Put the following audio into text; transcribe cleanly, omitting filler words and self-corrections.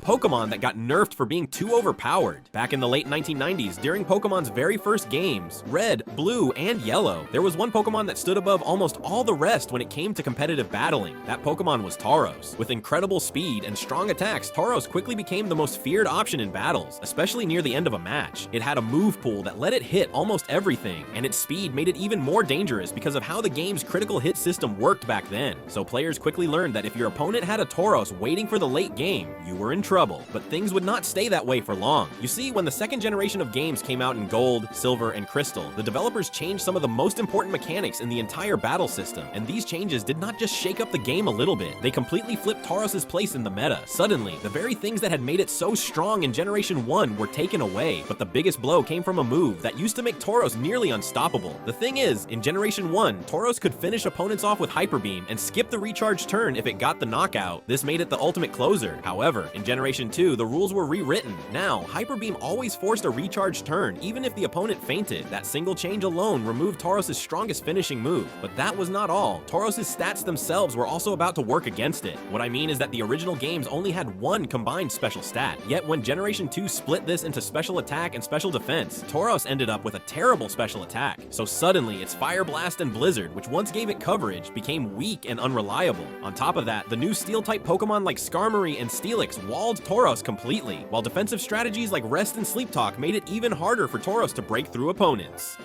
Pokemon that got nerfed for being too overpowered. Back in the late 1990s, during Pokemon's very first games, Red, Blue, and Yellow, there was one Pokemon that stood above almost all the rest when it came to competitive battling. That Pokemon was Tauros. With incredible speed and strong attacks, Tauros quickly became the most feared option in battles, especially near the end of a match. It had a move pool that let it hit almost everything, and its speed made it even more dangerous because of how the game's critical hit system worked back then. So players quickly learned that if your opponent had a Tauros waiting for the late game, you were in trouble. But things would not stay that way for long. You see, when the second generation of games came out in Gold, Silver, and Crystal, the developers changed some of the most important mechanics in the entire battle system, and these changes did not just shake up the game a little bit, they completely flipped Tauros' place in the meta. Suddenly, the very things that had made it so strong in Generation 1 were taken away, but the biggest blow came from a move that used to make Tauros nearly unstoppable. The thing is, in Generation 1, Tauros could finish opponents off with Hyper Beam and skip the recharge turn if it got the knockout. This made it the ultimate closer. However, in Generation 2, the rules were rewritten. Now, Hyper Beam always forced a recharge turn, even if the opponent fainted. That single change alone removed Tauros' strongest finishing move. But that was not all. Tauros' stats themselves were also about to work against it. What I mean is that the original games only had one combined special stat, yet when Generation 2 split this into special attack and special defense, Tauros ended up with a terrible special attack. So suddenly, its Fire Blast and Blizzard, which once gave it coverage, became weak and unreliable. On top of that, the new Steel-type Pokemon like Skarmory and Steelix walled Tauros completely, while defensive strategies like Rest and Sleep Talk made it even harder for Tauros to break through opponents.